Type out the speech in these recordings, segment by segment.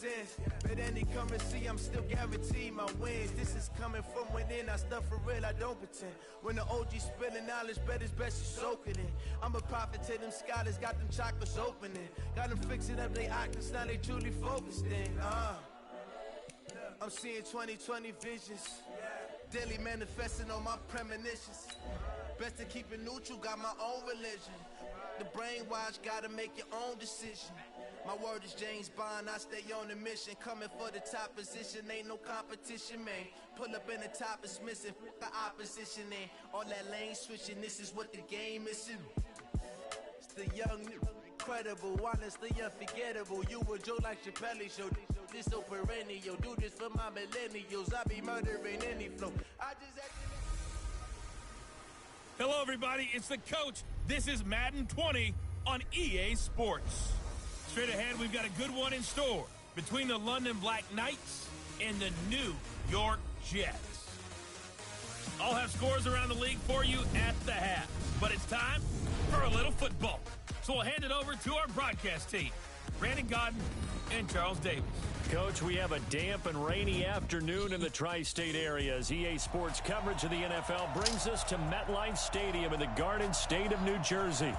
sense. But any currency, I'm still guaranteed my wins. This is coming from within, I stuff for real, I don't pretend. When the OG spilling knowledge, bet it's best you soak it in. I'm a prophet to them scholars, got them chakras opening. Got them fixing up they octaves, now they truly focused in. I'm seeing 2020 visions. Daily manifesting on my premonitions. Best to keep it neutral, got my own religion. The brainwash, gotta make your own decision. My word is James Bond, I stay on the mission. Coming for the top position, ain't no competition, man. Pull up in the top, it's missing, the opposition ain't. All that lane switching, this is what the game is. It's the young, incredible, honestly unforgettable. You a Joe like Chappelle show, this so perennial. Do this for my millennials, I be murdering any flow. I just Hello, everybody. It's the coach. This is Madden 20 on EA Sports. Straight ahead, we've got a good one in store between the London Black Knights and the New York Jets. I'll have scores around the league for you at the half. But it's time for a little football. So we'll hand it over to our broadcast team, Brandon Godden and Charles Davis. Coach, we have a damp and rainy afternoon in the tri-state area as EA Sports coverage of the NFL brings us to MetLife Stadium in the Garden State of New Jersey.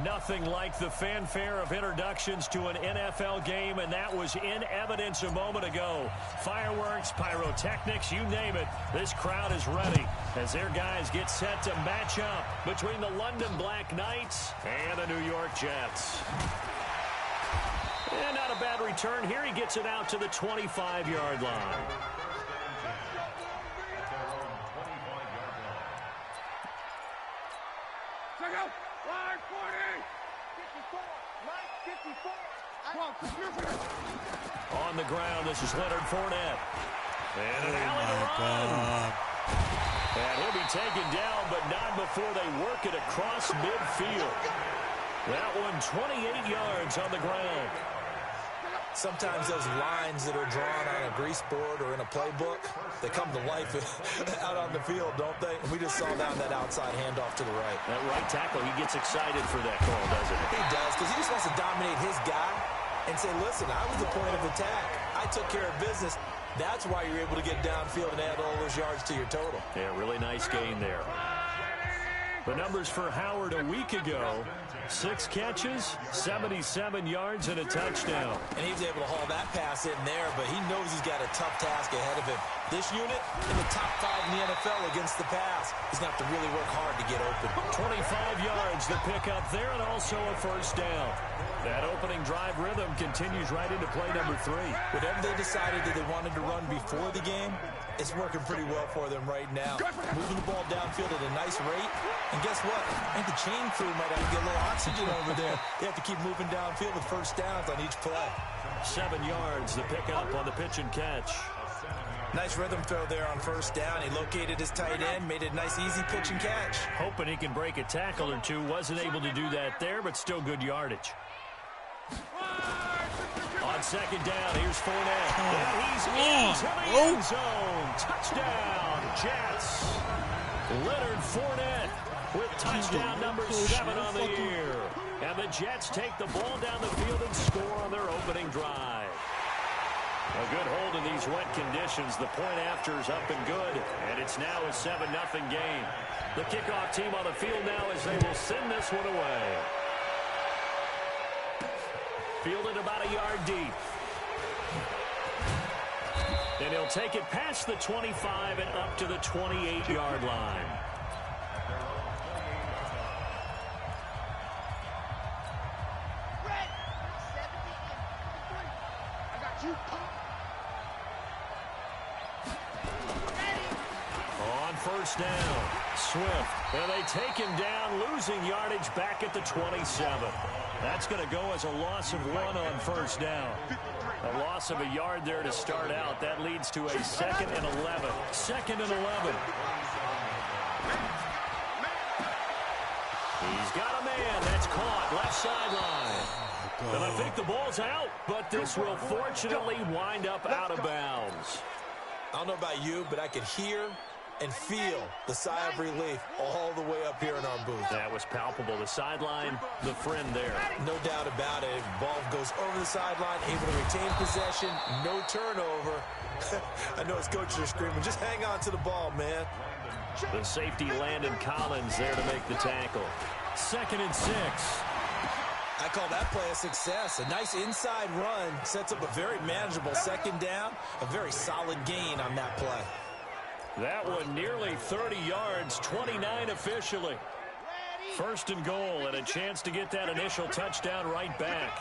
Nothing like the fanfare of introductions to an NFL game, and that was in evidence a moment ago. Fireworks, pyrotechnics, you name it. This crowd is ready as their guys get set to match up between the London Black Knights and the New York Jets. And not a bad return. Here he gets it out to the 25-yard line. Check out. Line 40. 54. Line 54. On the ground, this is Leonard Fournette. And an alley to run. And he'll be taken down, but not before they work it across midfield. That one 28 yards on the ground. Sometimes those lines that are drawn on a grease board or in a playbook, they come to life out on the field, don't they? And we just saw down that outside handoff to the right. That right tackle, he gets excited for that call, doesn't he? He does, because he just wants to dominate his guy and say, listen, I was the point of attack. I took care of business. That's why you're able to get downfield and add all those yards to your total. Yeah, really nice gain there. The numbers for Howard a week ago, 6 catches, 77 yards, and a touchdown. And he was able to haul that pass in there, but he knows he's got a tough task ahead of him. This unit in the top 5 in the NFL against the pass. He's going to have to really work hard to get open. 25 yards to pick up there, and also a first down. That opening drive rhythm continues right into play number 3. Whatever they decided that they wanted to run before the game, it's working pretty well for them right now. Moving the ball downfield at a nice rate. And guess what? I think the chain crew might have to get a little oxygen over there. They have to keep moving downfield with first downs on each play. 7 yards to pick up on the pitch and catch. Nice rhythm throw there on first down. He located his tight end, made it a nice easy pitch and catch. Hoping he can break a tackle or two. Wasn't able to do that there, but still good yardage. On second down, here's Fournette. And he's into the end zone. Touchdown, Jets. Leonard Fournette with touchdown number 7 on the year. And the Jets take the ball down the field and score on their opening drive. A good hold in these wet conditions. The point after is up and good. And it's now a 7-0 game. The kickoff team on the field now as they will send this one away. Fielded about a yard deep. And he'll take it past the 25 and up to the 28-yard line. On first down, Swift. And they take him down, losing yardage back at the 27. That's going to go as a loss of 1 on first down. A loss of a yard there to start out. That leads to a 2nd and 11. 2nd and 11. He's got a man. That's caught. Left sideline. And I think the ball's out, but this will fortunately wind up out of bounds. I don't know about you, but I could hear and feel the sigh of relief all the way up here in our booth. That was palpable. The sideline, the friend there. No doubt about it. Ball goes over the sideline, able to retain possession, no turnover. I know his coaches are screaming, just hang on to the ball, man. The safety, Landon Collins, there to make the tackle. 2nd and 6. I call that play a success. A nice inside run sets up a very manageable 2nd down. A very solid gain on that play. That one nearly 30 yards, 29 officially. 1st and goal, and a chance to get that initial touchdown right back.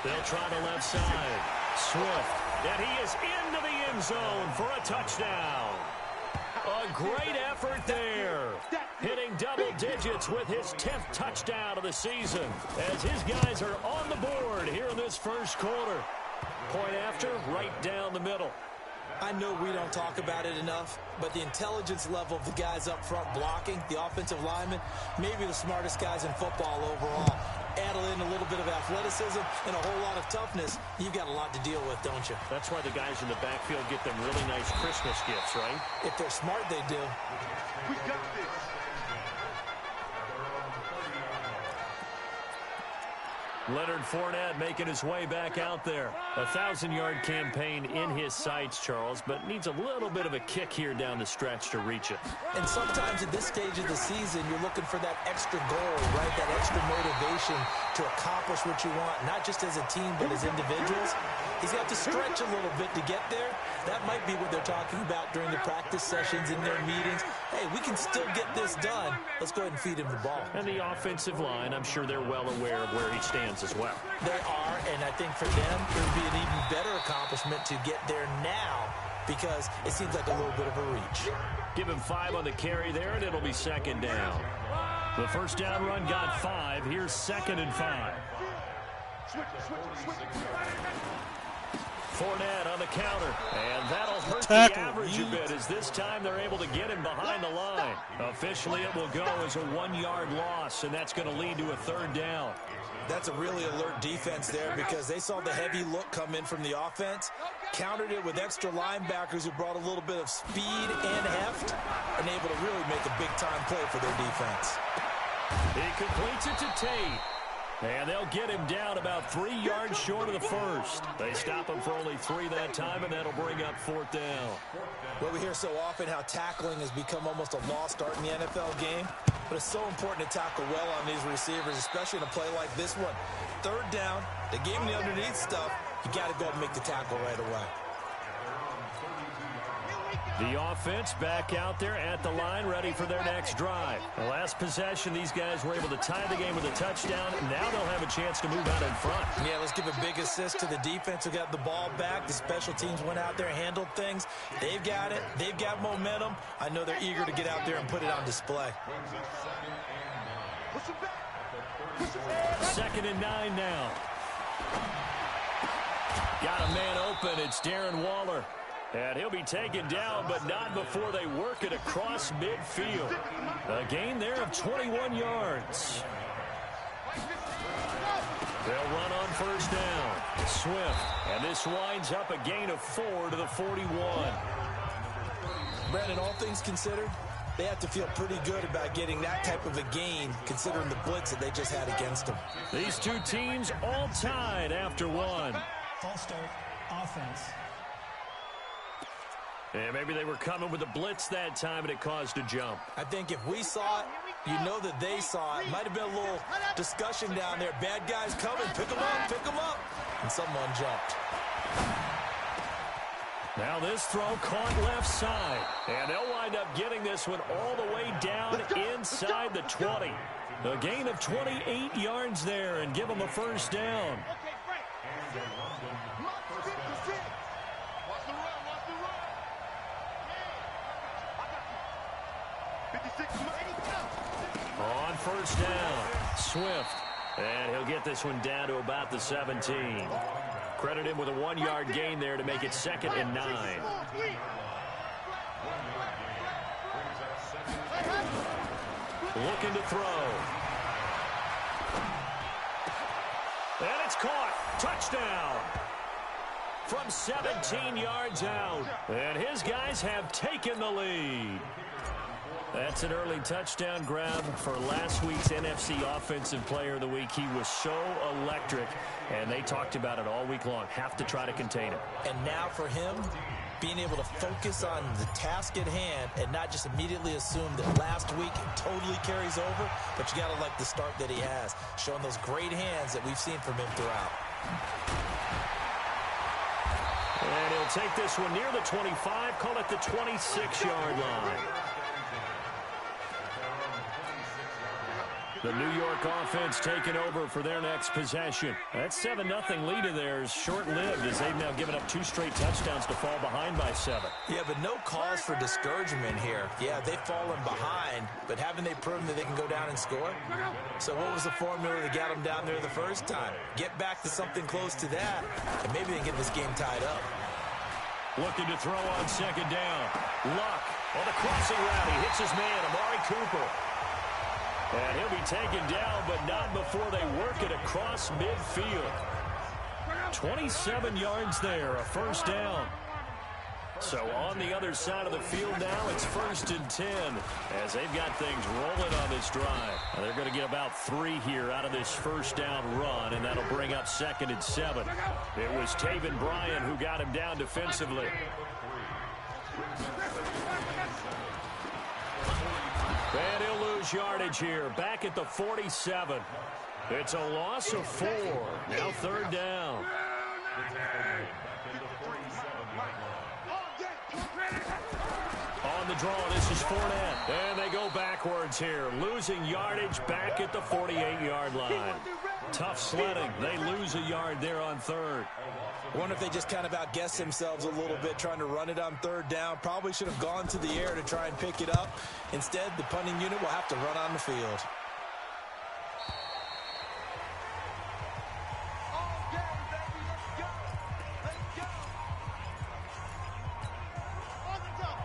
They'll try the left side. Swift, and he is into the end zone for a touchdown. A great effort there. Hitting double digits with his 10th touchdown of the season as his guys are on the board here in this first quarter. Point after, right down the middle. I know we don't talk about it enough, but the intelligence level of the guys up front blocking, the offensive linemen, maybe the smartest guys in football overall. Add in a little bit of athleticism and a whole lot of toughness, you've got a lot to deal with, don't you? That's why the guys in the backfield get them really nice Christmas gifts, right? If they're smart, they do. We got this. Leonard Fournette making his way back out there. A 1,000-yard campaign in his sights, Charles, but needs a little bit of a kick here down the stretch to reach it. And sometimes at this stage of the season, you're looking for that extra goal, right? That extra motivation to accomplish what you want, not just as a team, but as individuals. He's got to stretch a little bit to get there. That might be what they're talking about during the practice sessions in their meetings. Hey, we can still get this done. Let's go ahead and feed him the ball. And the offensive line, I'm sure they're well aware of where he stands as well. They are, and I think for them, it would be an even better accomplishment to get there now because it seems like a little bit of a reach. Give him 5 on the carry there, and it'll be 2nd down. The first down run got 5. Here's 2nd and 5. Fournette on the counter, and that'll hurt the average a bit as this time they're able to get him behind the line. Officially, it will go as a 1-yard loss, and that's going to lead to a 3rd down. That's a really alert defense there because they saw the heavy look come in from the offense, countered it with extra linebackers who brought a little bit of speed and heft, and able to really make a big-time play for their defense. He completes it to Tate. And they'll get him down about 3 yards short of the first. They stop him for only 3 that time, and that'll bring up 4th down. Well, we hear so often how tackling has become almost a lost art in the NFL game. But it's so important to tackle well on these receivers, especially in a play like this one. 3rd down, they gave him the underneath stuff. You got to go and make the tackle right away. The offense back out there at the line, ready for their next drive. The last possession, these guys were able to tie the game with a touchdown. Now they'll have a chance to move out in front. Yeah, let's give a big assist to the defense who got the ball back. The special teams went out there, handled things. They've got it. They've got momentum. I know they're eager to get out there and put it on display. 2nd and 9 now. Got a man open. It's Darren Waller. And he'll be taken down, but not before they work it across midfield. A gain there of 21 yards. They'll run on 1st down. Swift. And this winds up a gain of 4 to the 41. Brandon, all things considered, they have to feel pretty good about getting that type of a gain, considering the blitz that they just had against them. These two teams all tied after 1. False start, offense. And maybe they were coming with a blitz that time, and it caused a jump. I think if we saw it, you know that they saw it. Might have been a little discussion down there. Bad guys coming. Pick them up. Pick them up. And someone jumped. Now this throw caught left side. And they'll wind up getting this one all the way down inside the 20. A gain of 28 yards there and give them a 1st down. On 1st down, Swift. And he'll get this one down to about the 17. Credit him with a 1-yard gain there to make it 2nd and 9. Looking to throw. And it's caught. Touchdown. from 17 yards out. And his guys have taken the lead. That's an early touchdown grab for last week's NFC Offensive Player of the Week. He was so electric, and they talked about it all week long. Have to try to contain him. And now for him, being able to focus on the task at hand and not just immediately assume that last week totally carries over, but you got to like the start that he has, showing those great hands that we've seen from him throughout. And he'll take this one near the 25, call it the 26-yard line. The New York offense taking over for their next possession. That 7-0 lead of theirs short-lived as they've now given up 2 straight touchdowns to fall behind by 7. Yeah, but no cause for discouragement here. Yeah, they've fallen behind, but haven't they proven that they can go down and score? So what was the formula that got them down there the first time? Get back to something close to that, and maybe they can get this game tied up. Looking to throw on second down. Luck on the crossing route. He hits his man, Amari Cooper. And he'll be taken down, but not before they work it across midfield. 27 yards there, a first down. So on the other side of the field now, it's 1st and 10 as they've got things rolling on this drive. Now they're going to get about 3 here out of this first down run, and that'll bring up 2nd and 7. It was Taven Bryan who got him down defensively. And he'll lose yardage here, back at the 47. It's a loss of 4. Now 3rd down. On the draw, this is Fournette. And they go backwards here, losing yardage back at the 48-yard line. Tough sledding. They lose a yard there on 3rd. I wonder if they just kind of outguessed themselves a little bit trying to run it on 3rd down. Probably should have gone to the air to try and pick it up. Instead, the punting unit will have to run on the field.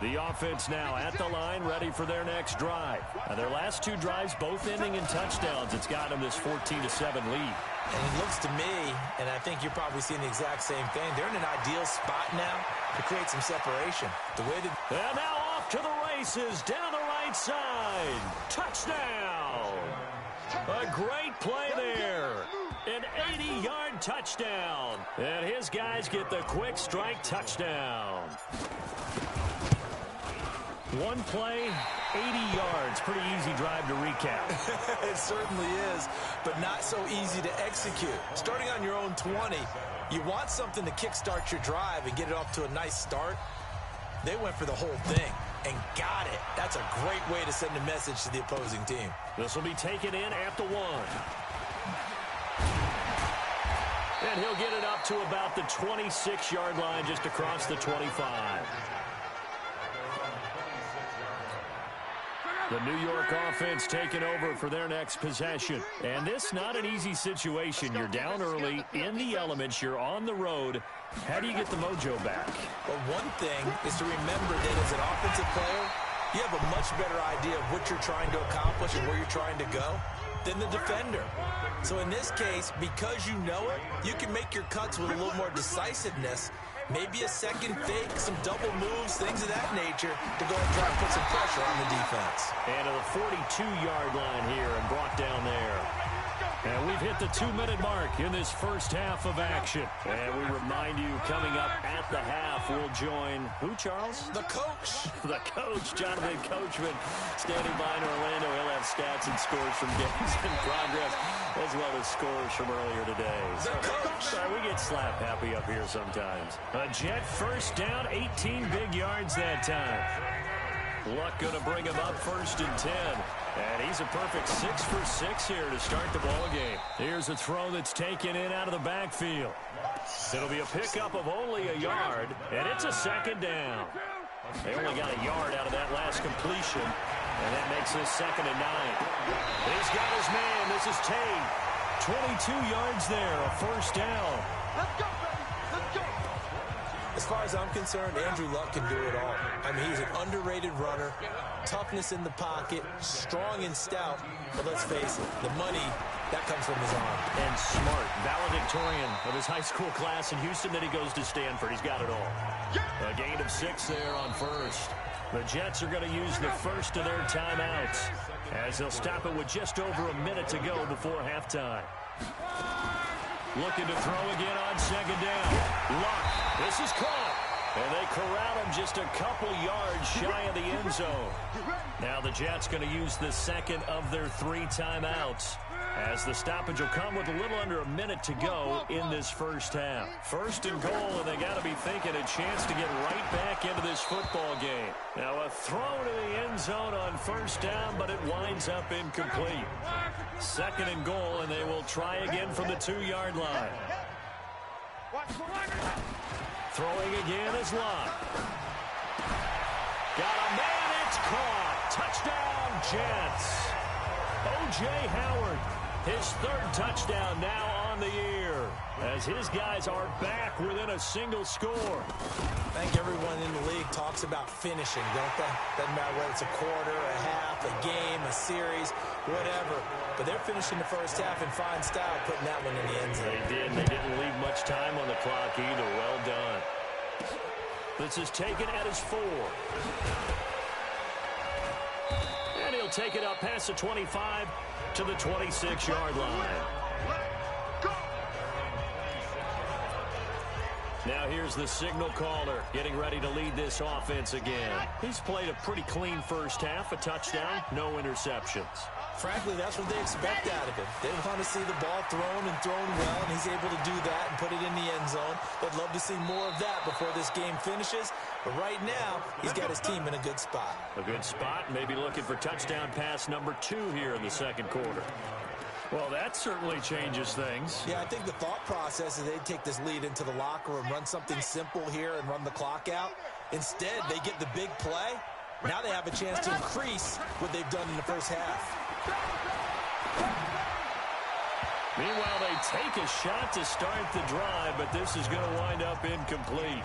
The offense now at the line, ready for their next drive. Now, their last 2 drives, both ending in touchdowns. It's got them this 14-7 lead. And it looks to me, and I think you're probably seeing the exact same thing, they're in an ideal spot now to create some separation. The way that... And now off to the races, down the right side. Touchdown! A great play there. An 80-yard touchdown. And his guys get the quick strike touchdown. One play, 80 yards. Pretty easy drive to recap. It certainly is, but not so easy to execute. Starting on your own 20, you want something to kickstart your drive and get it off to a nice start. They went for the whole thing and got it. That's a great way to send a message to the opposing team. This will be taken in at the 1. And he'll get it up to about the 26-yard line, just across the 25. The New York offense taking over for their next possession. And this not an easy situation. You're down early, in the elements, you're on the road. How do you get the mojo back? Well, one thing is to remember that as an offensive player, you have a much better idea of what you're trying to accomplish and where you're trying to go than the defender. So in this case, because you know it, you can make your cuts with a little more decisiveness. Maybe a second fake, some double moves, things of that nature to go and try and put some pressure on the defense. And to the 42-yard line here and brought down there. And we've hit the 2-minute mark in this first half of action. And we remind you, coming up at the half, we'll join who, Charles? The coach. The coach, Jonathan Coachman, standing by in Orlando. He'll have stats and scores from games in progress, as well as scores from earlier today. The coach. Sorry, we get slap happy up here sometimes. A Jet first down, 18 big yards that time. Luck going to bring him up 1st and 10. And he's a perfect 6 for 6 here to start the ball game. Here's a throw that's taken in out of the backfield. It'll be a pickup of only a yard, and it's a 2nd down. They only got a yard out of that last completion, and that makes this 2nd and 9. He's got his man. This is Tate. 22 yards there, a first down. Let's go, baby. Let's go. As far as I'm concerned, Andrew Luck can do it all. I mean, he's an underrated runner, toughness in the pocket, strong and stout. But let's face it, the money, that comes from his arm. And smart, valedictorian. valedictorian of his high school class in Houston. Then he goes to Stanford. He's got it all. A gain of 6 there on first. The Jets are going to use the first of their timeouts as they'll stop it with just over a minute to go before halftime. Looking to throw again on second down. Luck. This is caught. And they corral him just a couple yards shy of the end zone. Now the Jets going to use the second of their 3 timeouts, as the stoppage will come with a little under a minute to go in this first half. First and goal, and they got to be thinking a chance to get right back into this football game. Now a throw to the end zone on first down, but it winds up incomplete. Second and goal, and they will try again from the 2-yard line. Throwing again is Locke. Got a man, it's caught. Touchdown, Jets. O.J. Howard, his 3rd touchdown now on the year, as his guys are back within a single score. I think everyone in the league talks about finishing, don't they? Doesn't matter whether it's a quarter, a half, a game, a series, whatever. But they're finishing the first half in fine style, putting that one in the end zone. They did. They didn't leave much time on the clock either. Well done. This is taken at his 4. And he'll take it up past the 25 to the 26-yard line. Now here's the signal caller getting ready to lead this offense again. He's played a pretty clean first half, a touchdown, no interceptions. Frankly, that's what they expect out of him. They want to see the ball thrown and thrown well, and he's able to do that and put it in the end zone. They'd love to see more of that before this game finishes. But right now, he's got his team in a good spot. A good spot, maybe looking for touchdown pass number 2 here in the second quarter. Well, that certainly changes things. Yeah, I think the thought process is they'd take this lead into the locker room, run something simple here and run the clock out. Instead, they get the big play. Now they have a chance to increase what they've done in the first half. Meanwhile, they take a shot to start the drive, but this is going to wind up incomplete.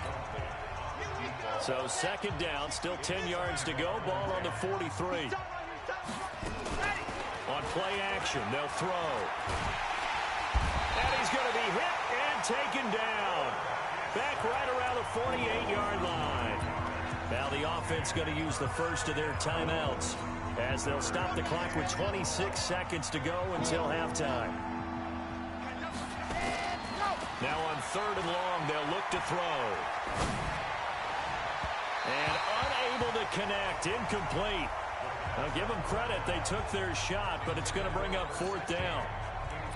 So second down, still 10 yards to go, ball on the 43. On play action, they'll throw. And he's going to be hit and taken down. Back right around the 48-yard line. Now the offense going to use the first of their timeouts, as they'll stop the clock with 26 seconds to go until halftime. Now on 3rd and long, they'll look to throw. And unable to connect, incomplete. Now give them credit, they took their shot, but it's going to bring up 4th down.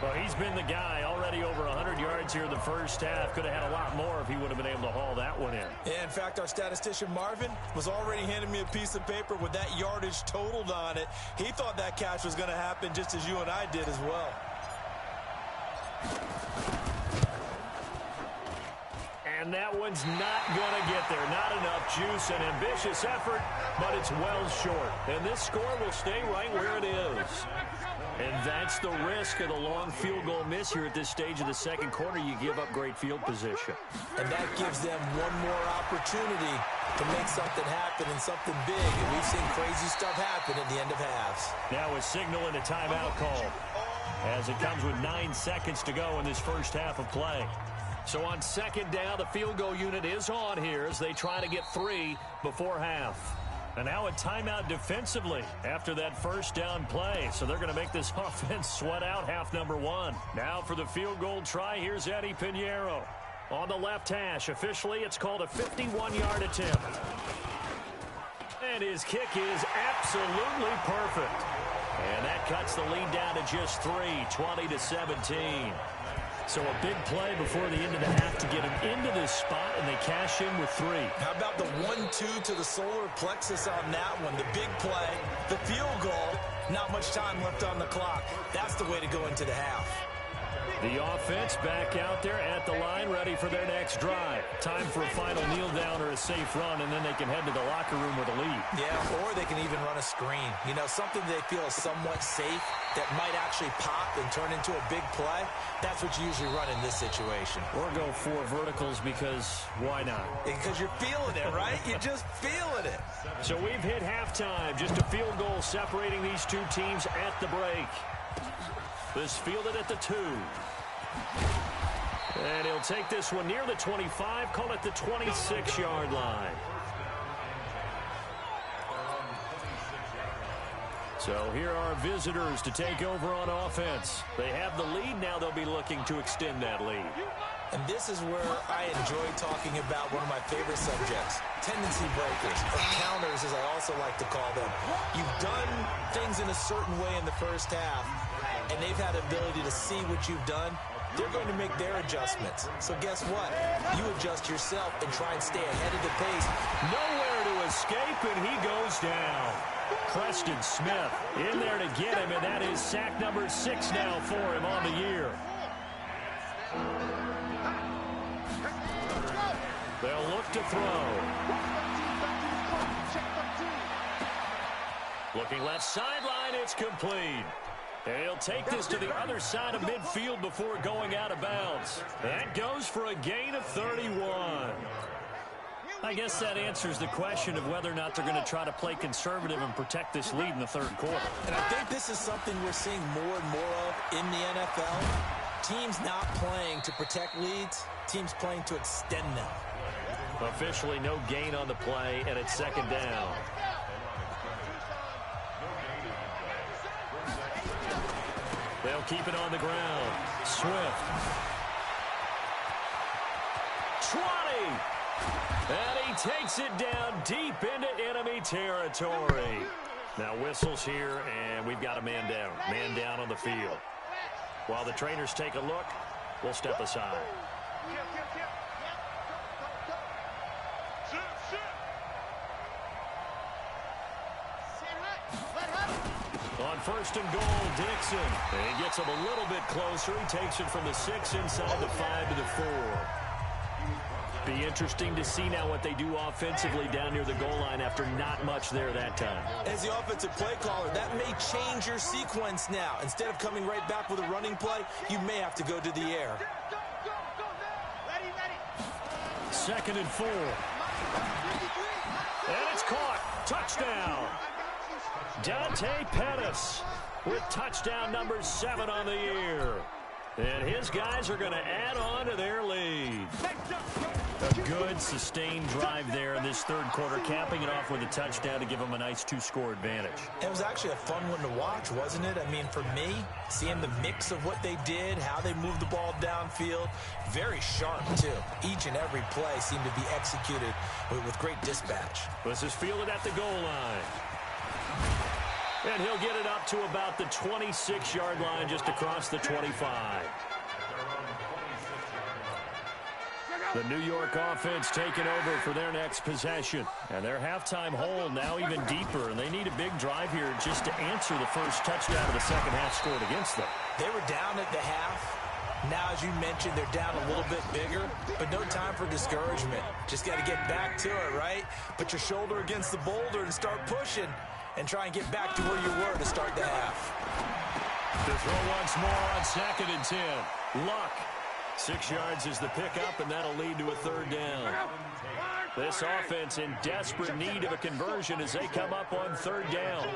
Well, he's been the guy, already over 100 yards here in the first half. Could have had a lot more if he would have been able to haul that one in. Yeah, in fact, our statistician Marvin was already handing me a piece of paper with that yardage totaled on it. He thought that catch was going to happen just as you and I did as well. And that one's not going to get there. Not enough juice, an ambitious effort, but it's well short. And this score will stay right where it is. And that's the risk of the long field goal miss here at this stage of the second quarter. You give up great field position. And that gives them one more opportunity to make something happen and something big. And we've seen crazy stuff happen at the end of halves. Now a signal and a timeout call, as it comes with 9 seconds to go in this first half of play. So on second down, the field goal unit is on here as they try to get 3 before half. And now a timeout defensively after that first down play. So they're going to make this offense sweat out half number 1. Now for the field goal try, here's Eddie Pinheiro. On the left hash, officially it's called a 51-yard attempt. And his kick is absolutely perfect. And that cuts the lead down to just 3, 20-17. So a big play before the end of the half to get him into this spot, and they cash in with 3. How about the 1-2 to the solar plexus on that one? The big play, the field goal, not much time left on the clock. That's the way to go into the half. The offense back out there at the line, ready for their next drive. Time for a final kneel down or a safe run, and then they can head to the locker room with a lead. Yeah, or they can even run a screen. You know, something they feel is somewhat safe that might actually pop and turn into a big play. That's what you usually run in this situation. Or go 4 verticals because why not? Because you're feeling it, right? You're just feeling it. So we've hit halftime. Just a field goal separating these two teams at the break. This fielded at the 2. And he'll take this one near the 25, call it the 26-yard line. So here are visitors to take over on offense. They have the lead. Now they'll be looking to extend that lead. And this is where I enjoy talking about one of my favorite subjects, tendency breakers, or counters as I also like to call them. You've done things in a certain way in the first half, and they've had the ability to see what you've done. They're going to make their adjustments. So guess what? You adjust yourself and try and stay ahead of the pace. Nowhere to escape, and he goes down. Preston Smith in there to get him, and that is sack number 6 now for him on the year. They'll look to throw. Looking left sideline, it's complete. And he'll take this to the other side of midfield before going out of bounds. That goes for a gain of 31. I guess that answers the question of whether or not they're going to try to play conservative and protect this lead in the third quarter. And I think this is something we're seeing more and more of in the NFL. Teams not playing to protect leads, teams playing to extend them. Officially no gain on the play, and it's second down. They'll keep it on the ground. Swift. 20. And he takes it down deep into enemy territory. Now whistles here, and we've got a man down. Man down on the field. While the trainers take a look, we'll step aside. On first and goal, Dixon. And he gets him a little bit closer. He takes it from the 6 inside the 5 to the 4. Be interesting to see now what they do offensively down near the goal line after not much there that time. As the offensive play caller, that may change your sequence now. Instead of coming right back with a running play, you may have to go to the air. Second and 4. And it's caught. Touchdown. Dante Pettis with touchdown number 7 on the year. And his guys are going to add on to their lead. A good, sustained drive there in this third quarter, capping it off with a touchdown to give them a nice 2-score advantage. It was actually a fun one to watch, wasn't it? I mean, for me, seeing the mix of what they did, how they moved the ball downfield, very sharp, too. Each and every play seemed to be executed with great dispatch. This is fielded at the goal line. And he'll get it up to about the 26-yard line, just across the 25. The New York offense taking over for their next possession. And their halftime hole now even deeper. And they need a big drive here just to answer the first touchdown of the second half scored against them. They were down at the half. Now, as you mentioned, they're down a little bit bigger, but no time for discouragement. Just got to get back to it, right? Put your shoulder against the boulder and start pushing and try and get back to where you were to start the half. To throw once more on second and 10. Luck. 6 yards is the pickup, and that'll lead to a third down. This offense in desperate need of a conversion as they come up on third down.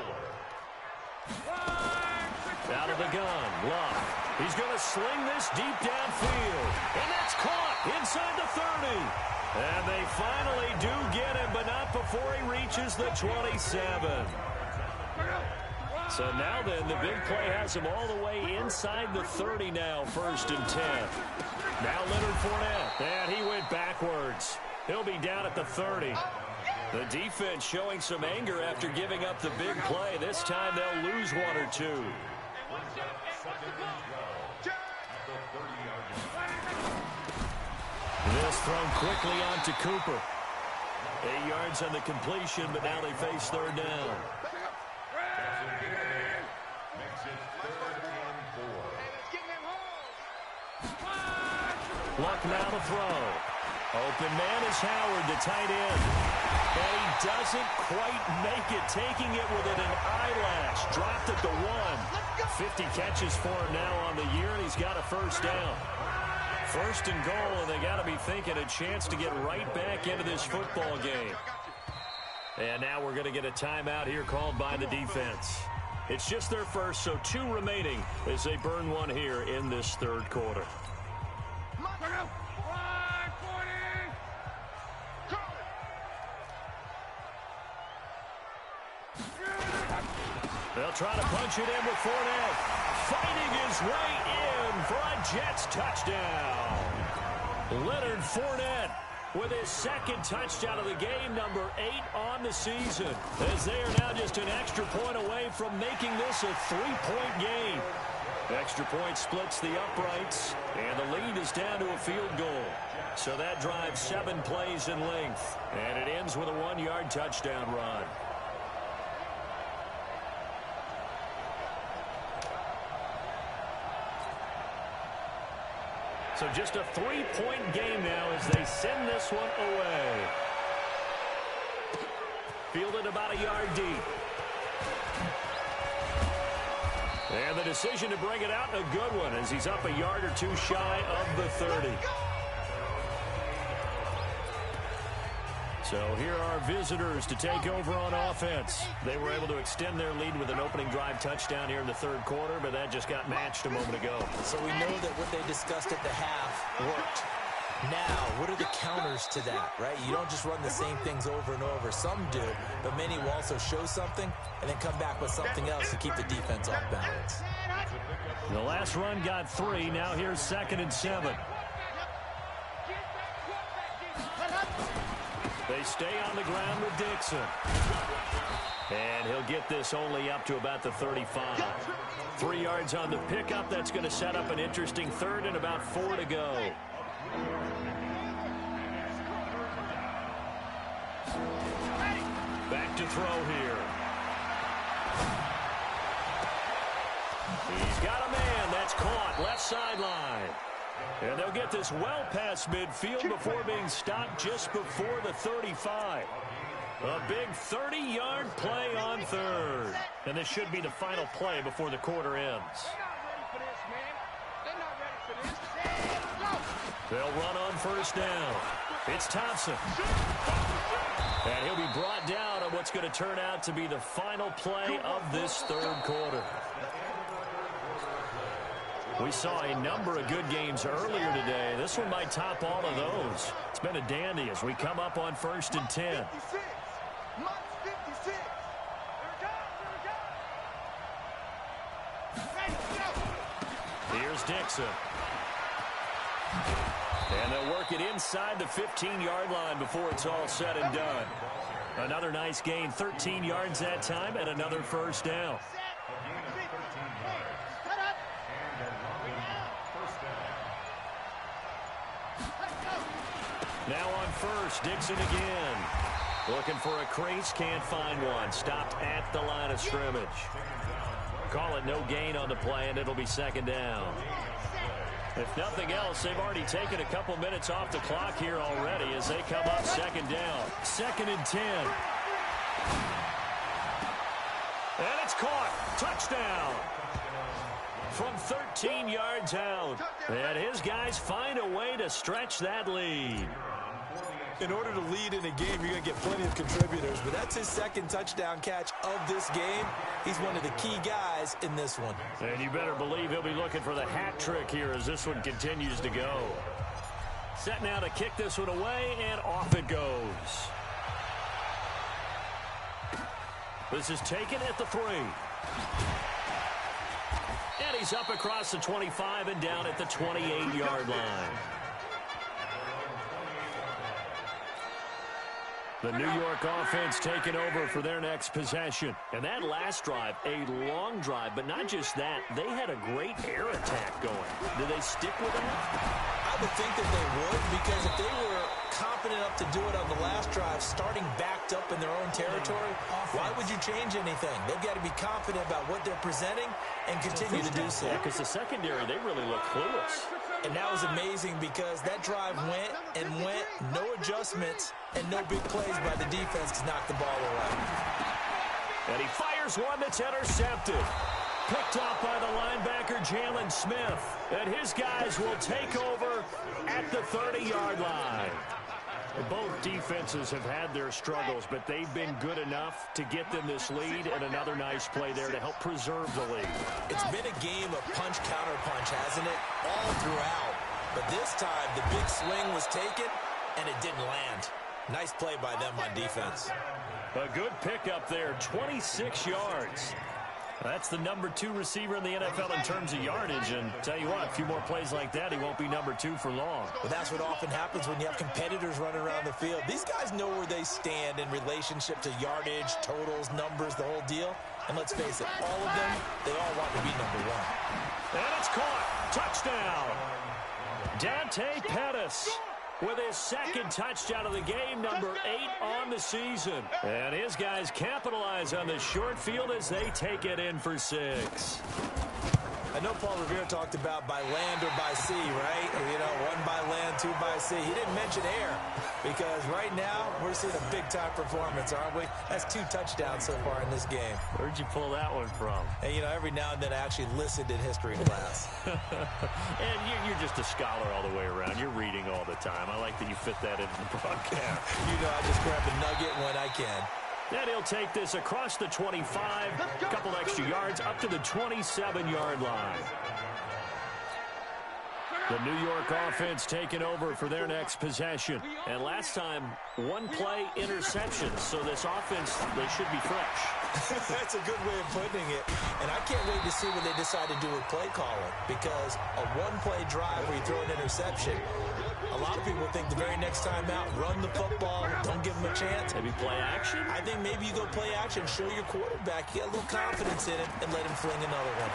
Out of the gun, Luck. He's going to sling this deep downfield. And that's caught inside the 30. And they finally do get him, but not before he reaches the 27. So now then, the big play has him all the way inside the 30 now, first and 10. Now Leonard Fournette, and he went backwards. He'll be down at the 30. The defense showing some anger after giving up the big play. This time they'll lose 1 or 2. This thrown quickly on to Cooper. 8 yards on the completion, but now they face third down. Luck now to throw. Open man is Howard, the tight end. And he doesn't quite make it, taking it within an eyelash. Dropped at the 1. 50 catches for him now on the year, and he's got a first down. First and goal, and they got to be thinking a chance to get right back into this football game. And now we're going to get a timeout here called by the defense. It's just their first, so 2 remaining as they burn 1 here in this third quarter. They'll try to punch it in with Fournette. Fighting his way in for a Jets touchdown. Leonard Fournette with his second touchdown of the game, number 8 on the season, as they are now just an extra point away from making this a 3-point game. Extra point splits the uprights, and the lead is down to a field goal. So that drives 7 plays in length, and it ends with a 1-yard touchdown run. So just a 3-point game now as they send this one away. Fielded about a yard deep. And the decision to bring it out, a good one, as he's up a yard or 2 shy of the 30. So here are visitors to take over on offense. They were able to extend their lead with an opening drive touchdown here in the third quarter, but that just got matched a moment ago. So we know that what they discussed at the half worked. Now, what are the counters to that, right? You don't just run the same things over and over. Some do, but many will also show something and then come back with something else to keep the defense off balance. The last run got 3. Now here's 2nd and 7. They stay on the ground with Dixon. And he'll get this only up to about the 35. 3 yards on the pickup. That's going to set up an interesting third and about 4 to go. Back to throw here. He's got a man. That's caught. Left sideline. And they'll get this well past midfield before being stopped just before the 35. A big 30-yard play on third. And this should be the final play before the quarter ends. They'll run on first down. It's Thompson. And he'll be brought down on what's going to turn out to be the final play of this third quarter. We saw a number of good games earlier today. This one might top all of those. It's been a dandy as we come up on 1st and 10. Here's Dixon. And they'll work it inside the 15-yard line before it's all said and done. Another nice gain, 13 yards that time, and another first down. Now on first, Dixon again. Looking for a crease, can't find one. Stopped at the line of scrimmage. Call it no gain on the play, and it'll be 2nd down. If nothing else, they've already taken a couple minutes off the clock here already as they come up 2nd down. 2nd and 10. And it's caught. Touchdown. From 13 yards out. And his guys find a way to stretch that lead. In order to lead in a game, you're going to get plenty of contributors, but that's his 2nd touchdown catch of this game. He's one of the key guys in this one. And you better believe he'll be looking for the hat trick here as this one continues to go. Set now to kick this one away, and off it goes. This is taken at the 3. And he's up across the 25 and down at the 28-yard line. The New York offense taking over for their next possession. And that last drive, a long drive, but not just that. They had a great air attack going. Do they stick with that? I would think that they would, because if they were confident enough to do it on the last drive, starting backed up in their own territory, why would you change anything? They've got to be confident about what they're presenting and continue to do so. Yeah, because the secondary, they really look clueless. And that was amazing because that drive went and went, no adjustments, and no big plays by the defense to knock the ball away. And he fires one that's intercepted. Picked off by the linebacker, Jalen Smith. And his guys will take over at the 30-yard line. Both defenses have had their struggles, but they've been good enough to get them this lead, and another nice play there to help preserve the lead. It's been a game of punch-counter-punch, hasn't it? All throughout. But this time, the big swing was taken, and it didn't land. Nice play by them on defense. A good pickup there, 26 yards. That's the number 2 receiver in the NFL in terms of yardage. And tell you what, a few more plays like that, he won't be number 2 for long. But that's what often happens when you have competitors running around the field. These guys know where they stand in relationship to yardage, totals, numbers, the whole deal. And let's face it, all of them, they all want to be number 1. And it's caught. Touchdown. Dante Pettis with his second touchdown of the game, number 8 on the season. And his guys capitalize on the short field as they take it in for 6. I know Paul Revere talked about by land or by sea, right? You know, 1 by land, 2 by sea. He didn't mention air because right now we're seeing a big-time performance, aren't we? That's 2 touchdowns so far in this game. Where'd you pull that one from? And, you know, every now and then I actually listened in history class. And you're just a scholar all the way around. You're reading all the time. I like that you fit that into the broadcast. You know, I just grab a nugget when I can. And he'll take this across the 25, a couple extra yards, up to the 27-yard line. The New York offense taking over for their next possession. And last time, 1-play interception. So this offense, they should be fresh. That's a good way of putting it. And I can't wait to see what they decide to do with play calling. Because a 1-play drive where you throw an interception, a lot of people think the very next time out, run the football, don't give them a chance. Maybe play action? I think maybe you go play action, show your quarterback, you get a little confidence in it, and let him fling another one.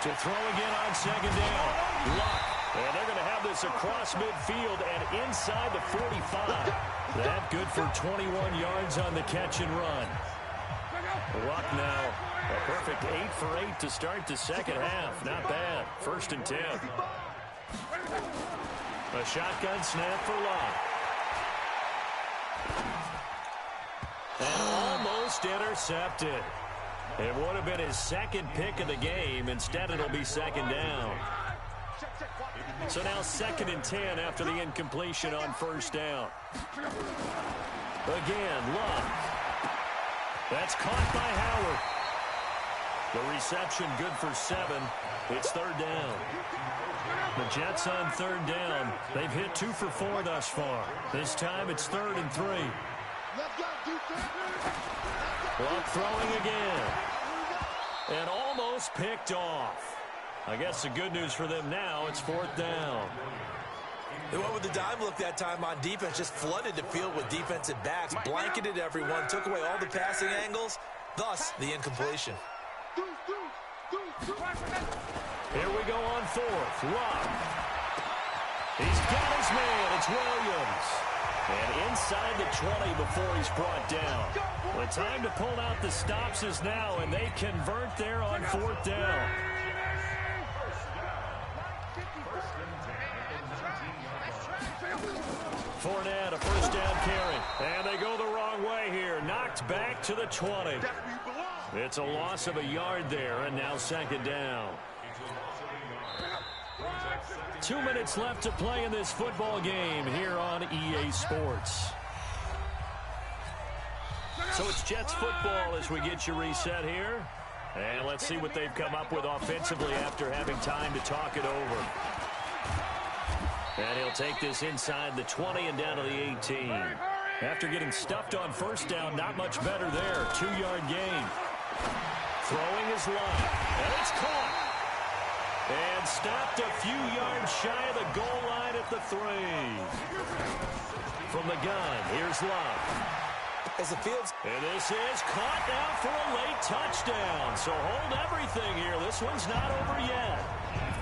To throw again on second down. Luck. And they're going to have this across midfield and inside the 45. That good for 21 yards on the catch and run. Luck now. A perfect 8 for 8 to start the second half. Not bad. 1st and 10. A shotgun snap for Luck. And almost intercepted. It would have been his second pick of the game. Instead, it'll be second down. So now 2nd and 10 after the incompletion on 1st down. Again, Luck. That's caught by Howard. The reception good for 7. It's 3rd down. The Jets on 3rd down. They've hit 2 for 4 thus far. This time it's 3rd and 3. Luck throwing again. And almost picked off. I guess the good news for them now, it's 4th down. They went with the dime look that time on defense, just flooded the field with defensive backs, blanketed everyone, took away all the passing angles, thus the incompletion. Here we go on 4th. Luck. He's got his man. It's Williams. And inside the 20 before he's brought down. The time to pull out the stops is now, and they convert there on 4th down. Fournette, a 1st down carry. And they go the wrong way here. Knocked back to the 20. It's a loss of a yard there, and now 2nd down. 2 minutes left to play in this football game here on EA Sports. So it's Jets football as we get you reset here. And let's see what they've come up with offensively after having time to talk it over. And he'll take this inside the 20 and down to the 18. After getting stuffed on 1st down, not much better there. 2-yard gain. Throwing his line. And it's caught. And stopped a few yards shy of the goal line at the 3. From the gun, here's Luck. As the field's... And this is caught now for a late touchdown. So hold everything here. This one's not over yet.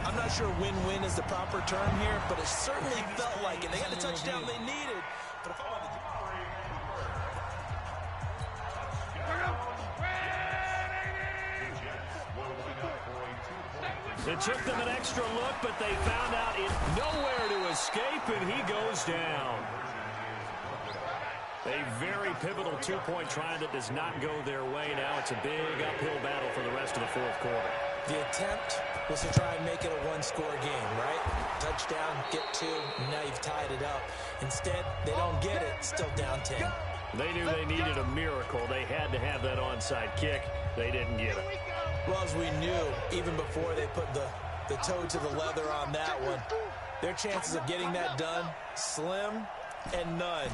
I'm not sure win-win is the proper term here, but it certainly felt like it. They got the touchdown they needed. But if I wanted to... It took them an extra look, but they found out nowhere to escape, and he goes down. A very pivotal 2-point try that does not go their way. Now it's a big uphill battle for the rest of the 4th quarter. The attempt was to try and make it a 1-score game, right? Touchdown, get 2, and now you've tied it up. Instead, they don't get it, still down 10. They knew they needed a miracle. They had to have that onside kick. They didn't get it. Well, as we knew, even before they put the toe to the leather on that one, their chances of getting that done, slim and none.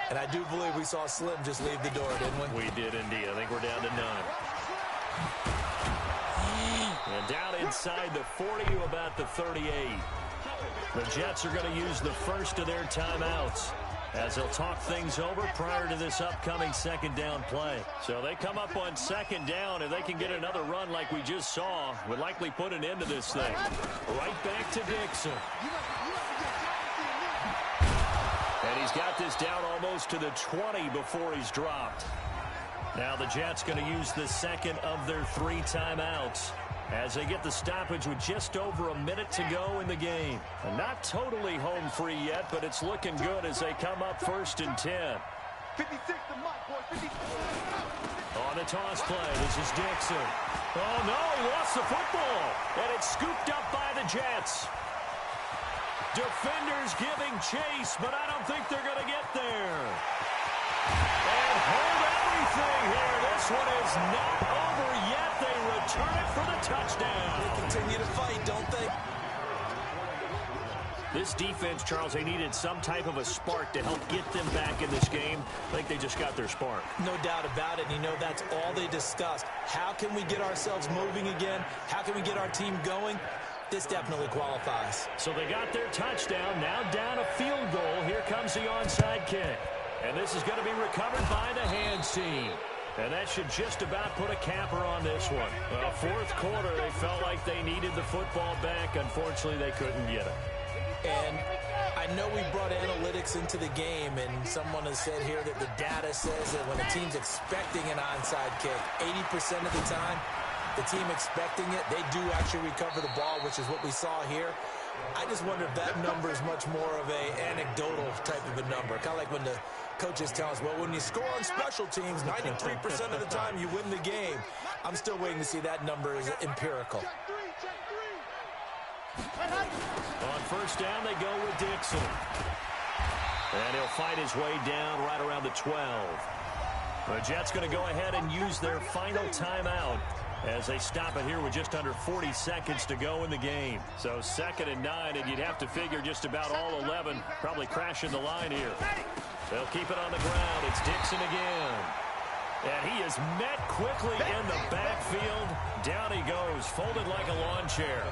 And I do believe we saw Slim just leave the door, didn't we? We did indeed. I think we're down to none. And down inside the 40 to about the 38. The Jets are going to use the first of their timeouts as they'll talk things over prior to this upcoming second down play. So they come up on second down. If they can get another run like we just saw, would likely put an end to this thing. Right back to Dixon. And he's got this down almost to the 20 before he's dropped. Now the Jets going to use the second of their 3 timeouts as they get the stoppage with just over a minute to go in the game. And not totally home free yet, but it's looking good as they come up 1st and 10. 56 to Mike, boy. 56. On the toss play, this is Dixon. Oh, no, he lost the football. And it's scooped up by the Jets. Defenders giving chase, but I don't think they're going to get there. And hold everything here. This one is not over yet. They return it for the touchdown. They continue to fight, don't they? This defense, Charles, they needed some type of a spark to help get them back in this game. I think they just got their spark. No doubt about it. And you know, that's all they discussed. How can we get ourselves moving again? How can we get our team going? This definitely qualifies. So they got their touchdown. Now down a field goal. Here comes the onside kick. And this is going to be recovered by the hands team. And that should just about put a capper on this one. Well, 4th quarter, they felt like they needed the football back. Unfortunately, they couldn't get it. And I know we brought analytics into the game, and someone has said here that the data says that when a team's expecting an onside kick, 80% of the time, the team expecting it, they do actually recover the ball, which is what we saw here. I just wonder if that number is much more of a anecdotal type of a number. Kind of like when the coaches tell us, well, when you score on special teams, 93% of the time you win the game. I'm still waiting to see that number is empirical. On 1st down, they go with Dixon. And he'll fight his way down right around the 12. The Jets going to go ahead and use their final timeout as they stop it here with just under 40 seconds to go in the game. So 2nd and 9, and you'd have to figure just about all 11 probably crashing the line here. They'll keep it on the ground. It's Dixon again. And he is met quickly in the backfield. Down he goes, folded like a lawn chair.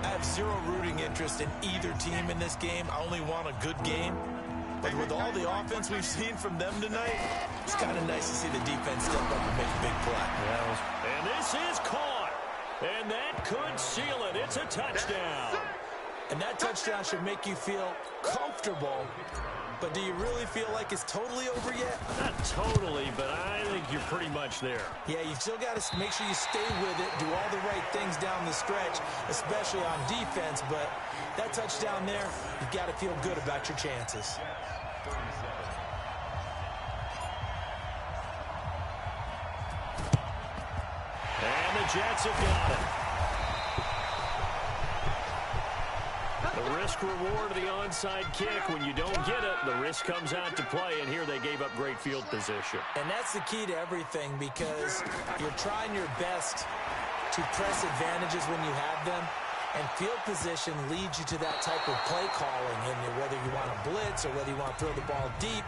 I have zero rooting interest in either team in this game. I only want a good game. But with all the offense we've seen from them tonight, it's kind of nice to see the defense step up and make a big play. And this is caught. And that could seal it. It's a touchdown. And that touchdown should make you feel comfortable. But do you really feel like it's totally over yet? Not totally, but I think you're pretty much there. Yeah, you still got to make sure you stay with it, do all the right things down the stretch, especially on defense. But that touchdown there, you've got to feel good about your chances. And the Jets have got it. The risk-reward of the onside kick. When you don't get it, the risk comes out to play, and here they gave up great field position. And that's the key to everything, because you're trying your best to press advantages when you have them, and field position leads you to that type of play calling, and whether you want to blitz or whether you want to throw the ball deep,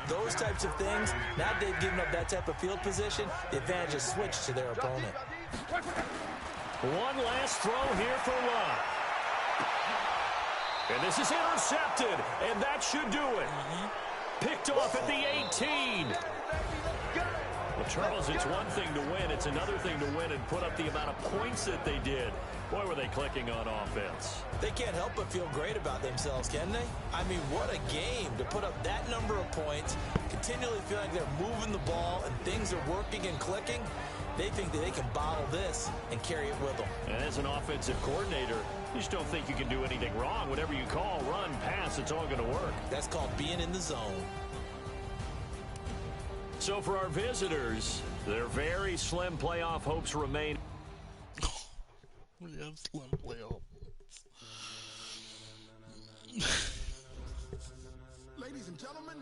those types of things. Now they've given up that type of field position, the advantage is switched to their opponent. One last throw here for Love. And this is intercepted, and that should do it. Picked off at the 18. Well, Charles, it's one thing to win. It's another thing to win and put up the amount of points that they did. Boy, were they clicking on offense. They can't help but feel great about themselves, can they? I mean, what a game to put up that number of points, continually feel like they're moving the ball and things are working and clicking. They think that they can bottle this and carry it with them. And as an offensive coordinator, you just don't think you can do anything wrong. Whatever you call, run, pass, it's all going to work. That's called being in the zone. So for our visitors, their very slim playoff hopes remain. We have slim playoff. Ladies and gentlemen,